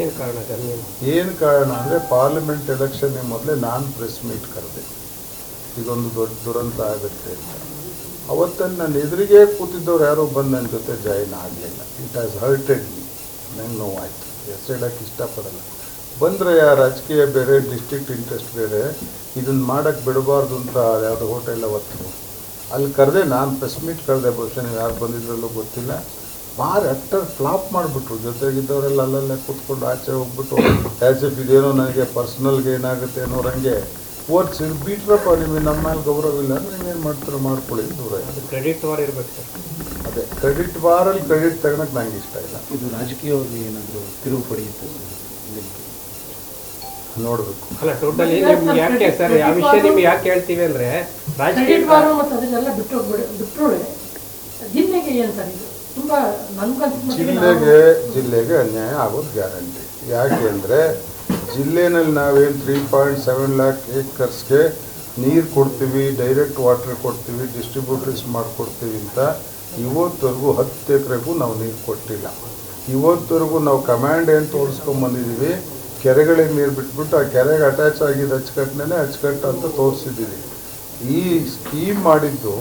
ಏನು ಕಾರಣ ಸರ್ ನೀವು? ಏನು ಕಾರಣ ಅಂದರೆ ಪಾರ್ಲಿಮೆಂಟ್ ಎಲೆಕ್ಷನ್ಗೆ ಮೊದಲೇ ನಾನು ಪ್ರೆಸ್ ಮೀಟ್ ಕರೆದೆ, ಇದೊಂದು ದೊಡ್ಡ ದುರಂತ ಆಗುತ್ತೆ ಅಂತ. ಅವತ್ತನ್ನು ನನ್ನ ಎದುರಿಗೆ ಕೂತಿದ್ದವ್ರು ಯಾರೂ ಬಂದು ನನ್ನ ಜೊತೆ ಜಾಯಿನ್ ಆಗಲಿಲ್ಲ. It has hurted me. ನಂಗೆ ನೋವಾಯಿತು, ಹೆಸರು ಹೇಳೋಕ್ಕೆ ಇಷ್ಟಪಡಲ್ಲ. ಬಂದರೆ ರಾಜಕೀಯ ಬೇರೆ, ಡಿಸ್ಟ್ರಿಕ್ಟ್ ಇಂಟ್ರೆಸ್ಟ್ ಬೇರೆ, ಇದನ್ನು ಮಾಡೋಕ್ಕೆ ಬಿಡಬಾರ್ದು ಅಂತ ಯಾವುದೋ ಹೋಟೆಲ್ ಅವತ್ತು ಅಲ್ಲಿ ಕರೆದೆ. ನಾನು ಪ್ರೆಸ್ ಮೀಟ್ ಕರೆದೆ, ಬಹುಶಃ ನೀವು ಯಾರು ಬಂದಿದ್ರಲ್ಲೂ ಗೊತ್ತಿಲ್ಲ. ಭಾರಿ ಅಕ್ಟರ್ ಫ್ಲಾಪ್ ಮಾಡಿಬಿಟ್ರು. ಜೊತೆಗಿದ್ದವರೆಲ್ಲ ಅಲ್ಲಲ್ಲೇ ಕೂತ್ಕೊಂಡು ಆಚೆ ಹೋಗ್ಬಿಟ್ಟು ಆ್ಯಸ್ ಇಫ್ ಇದೇನೋ ನನಗೆ ಪರ್ಸ್ನಲ್ಗೆ ಏನಾಗುತ್ತೆ ಅನ್ನೋರಂಗೆ ಓದಿಸಿ ಬೀಟ್ರಪ್ಪ, ನಿಮಗೆ ನಮ್ಮ ಮೇಲೆ ಗೌರವ ಇಲ್ಲ ಅಂದರೆ ನೀವೇನು ಮಾಡ್ತೀರೋ ಮಾಡ್ಕೊಳ್ಳಿ, ದೂರ ಇದೆ. ಕ್ರೆಡಿಟ್ ವಾರ್ ಇರಬೇಕು ಸರ್. ಅದೇ ಕ್ರೆಡಿಟ್ ವಾರಲ್ಲಿ ಕ್ರೆಡಿಟ್ ತಗೊಳಕ್ಕೆ ನಂಗೆ ಇಷ್ಟ ಇಲ್ಲ. ಇದು ರಾಜಕೀಯವಾಗಿ ಏನಾದರೂ ತಿರುವು ಪಡೆಯುತ್ತೆ ಸರ್? ನೋಡಬೇಕು. ಅಲ್ಲ, ಟೋಟಲಿ ನಿಮ್ಗೆ ಯಾಕೆ ಸರ್ ಆ ವಿಷಯ ನಿಮ್ಗೆ ಯಾಕೆ ಹೇಳ್ತೀವಿ ಅಂದರೆ ರಾಜಕೀಯ ಜಿಲ್ಲೆಗೆ ಅನ್ಯಾಯ ಆಗೋದು ಗ್ಯಾರಂಟಿ. ಯಾಕೆ ಅಂದರೆ ಜಿಲ್ಲೆನಲ್ಲಿ ನಾವೇನು 3.7 lakh ಏಕರ್ಸ್ಗೆ ನೀರು ಕೊಡ್ತೀವಿ, ಡೈರೆಕ್ಟ್ ವಾಟರ್ ಕೊಡ್ತೀವಿ, ಡಿಸ್ಟ್ರಿಬ್ಯೂಟರ್ಸ್ ಮಾಡಿಕೊಡ್ತೀವಿ ಅಂತ ಇವತ್ತವರೆಗೂ 10 ಎಕರೆಗೂ ನಾವು ನೀರು ಕೊಟ್ಟಿಲ್ಲ. ಇವತ್ತವರೆಗೂ ನಾವು ಕಮಾಂಡ್ ಏನು ತೋರಿಸ್ಕೊಂಬಂದಿದ್ದೀವಿ, ಕೆರೆಗಳಿಗೆ ನೀರು ಬಿಟ್ಬಿಟ್ಟು ಆ ಕೆರೆಗೆ ಅಟ್ಯಾಚ್ ಆಗಿದ್ದು ಅಚ್ಚುಕಟ್ಟು ಅಂತ ತೋರಿಸಿದ್ದೀವಿ. ಈ ಸ್ಕೀಮ್ ಮಾಡಿದ್ದು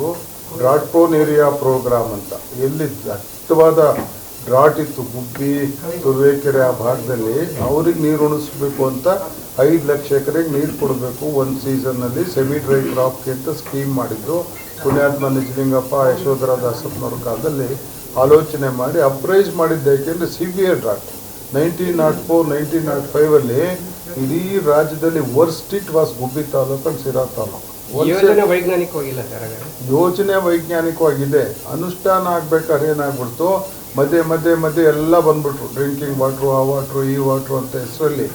ಡ್ರಾಟ್ ಪ್ರೋನ್ ಏರಿಯಾ ಪ್ರೋಗ್ರಾಮ್ ಅಂತ. ಎಲ್ಲಿ ದಟ್ಟವಾದ ಡ್ರಾಟ್ ಇತ್ತು, ಗುಬ್ಬಿ, ತುರುವೇಕೆರೆ ಆ ಭಾಗದಲ್ಲಿ, ಅವ್ರಿಗೆ ನೀರು ಉಣಿಸ್ಬೇಕು ಅಂತ 5 ಲಕ್ಷ ಎಕರೆಗೆ ನೀರು ಕೊಡಬೇಕು ಒಂದು ಸೀಸನ್ನಲ್ಲಿ ಸೆಮಿ ಡ್ರೈ ಕ್ರಾಪ್ಗೆ ಅಂತ ಸ್ಕೀಮ್ ಮಾಡಿದ್ದು. ಪುಣ್ಯಾತ್ಮ ನಿಜಲಿಂಗಪ್ಪ, ಯಶೋಧರ ದಾಸಪ್ಪನವ್ರ ಕಾಲದಲ್ಲಿ ಆಲೋಚನೆ ಮಾಡಿ ಅಪ್ರೈಸ್ ಮಾಡಿದ್ದು. ಯಾಕೆಂದರೆ ಸಿವಿಯರ್ ಡ್ರಾಟ್ 1904, 1905 ಇಡೀ ರಾಜ್ಯದಲ್ಲಿ ವರ್ಸ್ಟ್ ಇಟ್ ವಾಸ್ ಗುಬ್ಬಿ ತಾಲೂಕು, ಸಿರಾ ತಾಲೂಕು. ಯೋಜನೆ ವೈಜ್ಞಾನಿಕವಾಗಿಲ್ಲ ಸರ್. ಯೋಜನೆ ವೈಜ್ಞಾನಿಕವಾಗಿದೆ, ಅನುಷ್ಠಾನ ಆಗ್ಬೇಕಾದ್ರೆ ಏನಾಗ್ಬಿಡ್ತು, ಮಧ್ಯೆ ಎಲ್ಲ ಬಂದ್ಬಿಟ್ರು. ಡ್ರಿಂಕಿಂಗ್ ವಾಟ್ರು, ಆ ವಾಟ್ರು, ಈ ವಾಟ್ರು ಅಂತ ಹೆಸರಲ್ಲಿ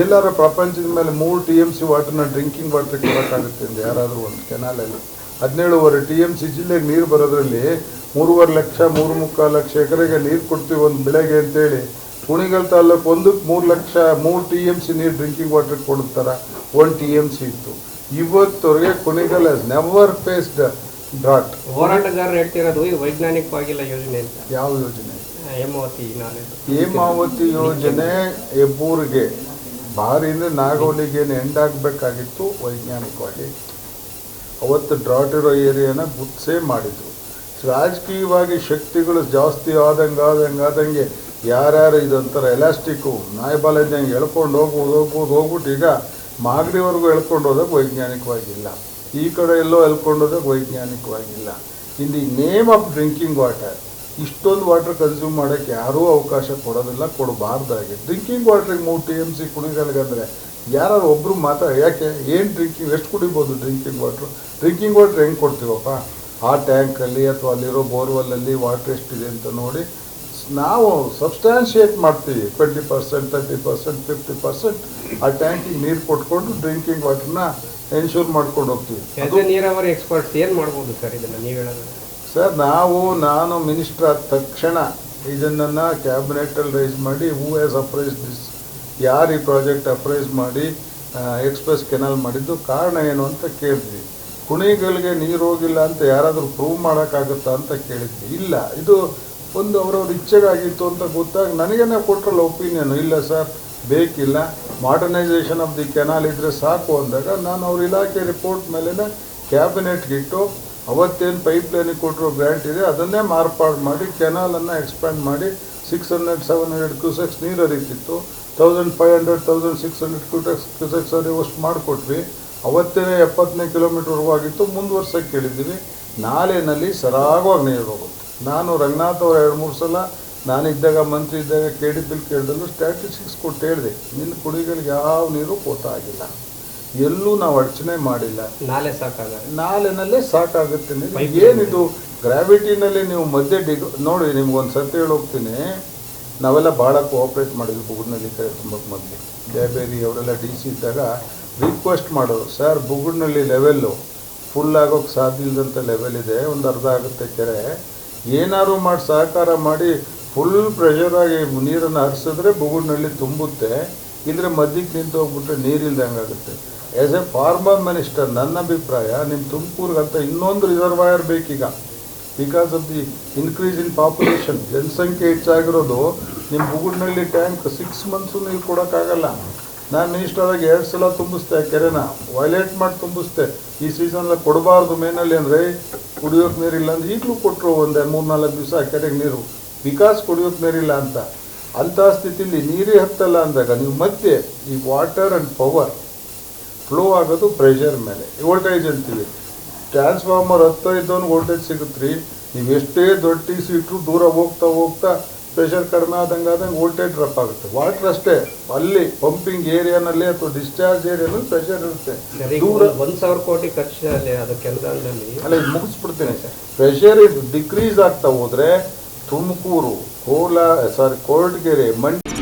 ಎಲ್ಲರ ಪ್ರಪಂಚದ ಮೇಲೆ 3 TMC ವಾಟರ್ನ ಡ್ರಿಂಕಿಂಗ್ ವಾಟ್ರ್ ಕೊಡೋಕ್ಕಾಗುತ್ತೆ ಅಂತ ಯಾರಾದರೂ ಒಂದು ಕೆನಾಲಲ್ಲಿ 17.5 TMC ಜಿಲ್ಲೆಗೆ ನೀರು ಬರೋದ್ರಲ್ಲಿ 3.5 ಲಕ್ಷ 3.25 ಲಕ್ಷ ಎಕರೆಗೆ ನೀರು ಕೊಡ್ತೀವಿ ಒಂದು ಬೆಳೆಗೆ ಅಂತೇಳಿ ಕುಣಿಗಲ್ ತಾಲೂಕು ಒಂದಕ್ಕೆ 3 TMC ನೀರು ಡ್ರಿಂಕಿಂಗ್ ವಾಟರ್ ಕೊಡ್ತಾರ. 1 TMC ಇತ್ತು. ಇವತ್ತವರೆಗೆ Kunigal has never faced drought. ಹೋರಾಟಗಾರರು ಹೇಳ್ತಿರೋದು ಇದು ವೈಜ್ಞಾನಿಕವಾಗಿಲ್ಲ ಯೋಜನೆ ಅಂತ. ಯಾವ ಯೋಜನೆ? ಹೇಮಾವತಿ ಯೋಜನೆ ಹೆಬ್ಬೂರಿಗೆ ಬಾರಿಯಿಂದ ನಾಗೋಲಿಗೇನು ಎಂಡಾಗಬೇಕಾಗಿತ್ತು, ವೈಜ್ಞಾನಿಕವಾಗಿ ಅವತ್ತು ಡ್ರಾಟ್ ಇರೋ ಏರಿಯಾನ ಗುರ್ಸೇ ಮಾಡಿದ್ರು. ರಾಜಕೀಯವಾಗಿ ಶಕ್ತಿಗಳು ಜಾಸ್ತಿ ಆದಂಗೆ ಯಾರ್ಯಾರು ಇದೊಂಥರ ಎಲಾಸ್ಟಿಕ್ಕು ನಾಯಿಬಾಲದಂಗೆ ಎಳ್ಕೊಂಡು ಹೋಗ್ಬಿಟ್ಟು ಈಗ ಮಾಗಡಿವರೆಗೂ ಎಳ್ಕೊಂಡು ಹೋದಾಗ ವೈಜ್ಞಾನಿಕವಾಗಿಲ್ಲ, ಈ ಕಡೆ ಎಲ್ಲೋ ಎಳ್ಕೊಂಡು ಹೋದಾಗ ವೈಜ್ಞಾನಿಕವಾಗಿಲ್ಲ. In the name of drinking water ಇಷ್ಟೊಂದು ವಾಟರ್ ಕನ್ಸ್ಯೂಮ್ ಮಾಡೋಕ್ಕೆ ಯಾರೂ ಅವಕಾಶ ಕೊಡೋದಿಲ್ಲ, ಕೊಡಬಾರ್ದಾಗಿ. ಡ್ರಿಂಕಿಂಗ್ ವಾಟ್ರಿಗೆ 3 TMC ಕುಣಿಗಲ್ಗಂದರೆ ಯಾರು ಒಬ್ಬರು ಯಾಕೆ ಏನು ಡ್ರಿಂಕಿಂಗ್ ಎಷ್ಟು ಕುಡಿಬೋದು? ಡ್ರಿಂಕಿಂಗ್ ವಾಟ್ರ್ ಹೆಂಗೆ ಕೊಡ್ತೀವಪ್ಪ? ಆ ಟ್ಯಾಂಕಲ್ಲಿ ಅಥವಾ ಅಲ್ಲಿರೋ ಬೋರ್ವೆಲ್ಲಲ್ಲಿ ವಾಟ್ರ್ ಎಷ್ಟಿದೆ ಅಂತ ನೋಡಿ ನಾವು ಸಬ್ಸ್ಟ್ಯಾನ್ಷಿಯೇಟ್ ಮಾಡ್ತೀವಿ. 20%, 30%, 50% ಆ ಟ್ಯಾಂಕಿಗೆ ನೀರು ಕೊಟ್ಕೊಂಡು ಡ್ರಿಂಕಿಂಗ್ ವಾಟರ್ನ ಎನ್ಶೂರ್ ಮಾಡ್ಕೊಂಡು ಹೋಗ್ತೀವಿ. ನೀರಾವರಿ ಎಕ್ಸ್ಪರ್ಟ್ಸ್ ಏನು ಮಾಡ್ಬೋದು ಸರ್ ಇದನ್ನು ನೀವು ಹೇಳೋದು? ಸರ್, ನಾನು ಮಿನಿಸ್ಟರ್ ಆದ ತಕ್ಷಣ ಇದನ್ನು ಕ್ಯಾಬಿನೆಟಲ್ಲಿ ರೈಸ್ ಮಾಡಿ ಹೂ ಹ್ಯಾಸ್ ಅಪ್ರೈಸ್ ದಿಸ್, ಯಾರು ಈ ಪ್ರಾಜೆಕ್ಟ್ ಅಪ್ರೈಸ್ ಮಾಡಿ ಎಕ್ಸ್ಪ್ರೆಸ್ ಕೆನಾಲ್ ಮಾಡಿದ್ದು, ಕಾರಣ ಏನು ಅಂತ ಕೇಳಿದ್ವಿ. ಕುಣಿಗಳಿಗೆ ನೀರು ಹೋಗಿಲ್ಲ ಅಂತ ಯಾರಾದರೂ ಪ್ರೂವ್ ಮಾಡೋಕ್ಕಾಗುತ್ತಾ ಅಂತ ಕೇಳಿದ್ವಿ. ಇಲ್ಲ, ಇದು ಒಂದು ಅವರವ್ರ ಇಚ್ಛೆಗಾಗಿತ್ತು ಅಂತ ಗೊತ್ತಾಗ ನನಗೇನೆ ಕೊಟ್ಟರಲ್ಲ ಒಪಿನಿಯನು. ಇಲ್ಲ ಸರ್, ಬೇಕಿಲ್ಲ, ಮಾಡರ್ನೈಸೇಷನ್ ಆಫ್ ದಿ ಕೆನಾಲ್ ಇದ್ದರೆ ಸಾಕು ಅಂದಾಗ ನಾನು ಅವ್ರ ಇಲಾಖೆ ರಿಪೋರ್ಟ್ ಮೇಲೇ ಕ್ಯಾಬಿನೆಟ್ಗಿಟ್ಟು ಅವತ್ತೇನು ಪೈಪ್ಲೈನಿಗೆ ಕೊಟ್ಟಿರೋ ಗ್ರ್ಯಾಂಟ್ ಇದೆ ಅದನ್ನೇ ಮಾರ್ಪಾಡು ಮಾಡಿ ಕೆನಾಲನ್ನು ಎಕ್ಸ್ಪ್ಯಾಂಡ್ ಮಾಡಿ 600-700 ಕ್ಯೂಸೆಕ್ಸ್ ನೀರು ಹರಿತಿತ್ತು. 1500, 1600 ಕ್ಯೂಸೆಕ್ಸ್ ಅಷ್ಟು ಮಾಡಿಕೊಟ್ವಿ. ಅವತ್ತೇ 70ನೇ ಕಿಲೋಮೀಟರ್ವರೆಗೂ ಆಗಿತ್ತು. ಮುಂದುವರ್ಸೋಕ್ಕೆ ಕೇಳಿದ್ದೀವಿ. ನಾಲೆನಲ್ಲಿ ಸರಾಗವಾಗಿ ನೀರು ಹೋಗುತ್ತೆ. ನಾನು ರಂಗನಾಥ್ ಅವ್ರು 2-3 ಸಲ ನಾನಿದ್ದಾಗ ಮಂತ್ರಿ ಇದ್ದಾಗ KDP ಕೇಳಿದಲ್ಲೂ ಸ್ಟ್ಯಾಟಿಸ್ಟಿಕ್ಸ್ ಕೊಟ್ಟು ಹೇಳಿದೆ, ನಿನ್ನ ಕುಡಿಗಳಿಗೆ ಯಾವ ನೀರು ಪೋತ ಆಗಿಲ್ಲ, ಎಲ್ಲೂ ನಾವು ಅಡಚಣೆ ಮಾಡಿಲ್ಲ, ನಾಲೆನಲ್ಲೇ ಸಾಕಾಗುತ್ತೆ ನೀರು. ಏನಿದು ಗ್ರಾವಿಟಿನಲ್ಲಿ ನೀವು ಮಧ್ಯೆ ನೋಡಿ, ನಿಮ್ಗೊಂದು ಸತಿ ಹೇಳೋಗ್ತೀನಿ. ನಾವೆಲ್ಲ ಭಾಳ ಕೋಆಪ್ರೇಟ್ ಮಾಡಿದ್ವಿ ಬುಗುಡ್ನಳ್ಳಿ ಕಡೆ ತುಂಬ ಮೊದಲು. ಬೇಬೇರಿ ಅವರೆಲ್ಲ DC ಇದ್ದಾಗ ರಿಕ್ವೆಸ್ಟ್ ಮಾಡೋರು, ಸರ್ ಬುಗುಡ್ನಳ್ಳಿ ಲೆವೆಲ್ಲು ಫುಲ್ ಆಗೋಕ್ಕೆ ಸಾಧ್ಯ ಇಲ್ಲದಂಥ ಲೆವೆಲ್ ಇದೆ, ಒಂದು ಅರ್ಧ ಆಗುತ್ತೆ ಕೆರೆ, ಏನಾದ್ರು ಮಾಡಿ ಸಹಕಾರ ಮಾಡಿ ಫುಲ್ ಪ್ರೆಷರಾಗಿ ನೀರನ್ನು ಹರಿಸಿದ್ರೆ ಬುಗುಡ್ನಳ್ಳಿ ತುಂಬುತ್ತೆ, ಇಲ್ಲದ್ರೆ ಮಧ್ಯಕ್ಕೆ ನಿಂತು ಹೋಗ್ಬಿಟ್ರೆ ನೀರಿಲ್ದಂಗೆ ಆಗುತ್ತೆ. ಆ್ಯಸ್ ಎ ಫಾರ್ಮರ್ ಮಿನಿಸ್ಟರ್ ನನ್ನ ಅಭಿಪ್ರಾಯ, ನಿಮ್ಮ ತುಮಕೂರಿಗಂತ ಇನ್ನೊಂದು ರಿಸರ್ವಾಯರ್ ಬೇಕೀಗ. Because of the increase in population. ಜನಸಂಖ್ಯೆ ಹೆಚ್ಚಾಗಿರೋದು. ನಿಮ್ಮ ಬುಗುಡ್ನಳ್ಳಿ ಟ್ಯಾಂಕ್ 6 ಮಂತ್ಸು ನೀರು ಕೊಡೋಕ್ಕಾಗಲ್ಲ. ನಾನು ಮಿನಿಸ್ಟರ್ ಆಗಿ 2 ಸಲ ತುಂಬಿಸ್ತೆ ಕೆರೆನ, ವೈಲೇಟ್ ಮಾಡಿ ತುಂಬಿಸ್ತೆ. ಈ ಸೀಸನಲ್ಲಿ ಕೊಡಬಾರ್ದು ಮೇನಲ್ಲಿ ಅಂದರೆ ಕುಡಿಯೋಕೆ ನೀರಿಲ್ಲ ಅಂದ್ರೆ ಈಗಲೂ ಕೊಟ್ಟರು ಒಂದು 3-4 ದಿವಸ ಕೆರೆಗೆ ನೀರು, ಬಿಕಾಸ್ ಕುಡಿಯೋಕೆ ನೀರಿಲ್ಲ ಅಂತ. ಅಂಥ ಸ್ಥಿತಿಲಿ ನೀರೇ ಹತ್ತಲ್ಲ ಅಂದಾಗ ನೀವು ಮತ್ತೆ ಈ ವಾಟರ್ ಆ್ಯಂಡ್ ಪವರ್ ಫ್ಲೋ ಆಗೋದು ಪ್ರೆಷರ್ ಮೇಲೆ. ವೋಲ್ಟೇಜ್ ಅಂತೀವಿ, ಟ್ರಾನ್ಸ್ಫಾರ್ಮರ್ 15 ವೋಲ್ಟೇಜ್ ಸಿಗುತ್ತೆ ರೀ. ನೀವು ಎಷ್ಟೇ ದೊಡ್ಡ ಟಿ ಸಿ ಇಟ್ಟರು ದೂರ ಹೋಗ್ತಾ ಹೋಗ್ತಾ ಪ್ರೆಷರ್ ಕಡಿಮೆ ಆದಂಗೆ ವೋಲ್ಟೇಜ್ ಡ್ರಾಪ್ ಆಗುತ್ತೆ. ವಾಟರ್ ಅಷ್ಟೇ, ಅಲ್ಲಿ ಪಂಪಿಂಗ್ ಏರಿಯಾನಲ್ಲಿ ಅಥವಾ ಡಿಸ್ಚಾರ್ಜ್ ಏರಿಯಾನಲ್ಲಿ ಪ್ರೆಷರ್ ಇರುತ್ತೆ. ದೂರ 1,000 ಕೋಟಿ ಖರ್ಚು ಅದು ಕೆಲಸದಲ್ಲಿ ಅಲ್ಲ, ಇದು ಮುಗಿಸ್ಬಿಡ್ತೀನಿ. ಪ್ರೆಷರ್ ಇದು ಡಿಕ್ರೀಸ್ ಆಗ್ತಾ ಹೋದರೆ ತುಮಕೂರು, ಕೊರಟಗೆರೆ, ಮಂಡ್ಯ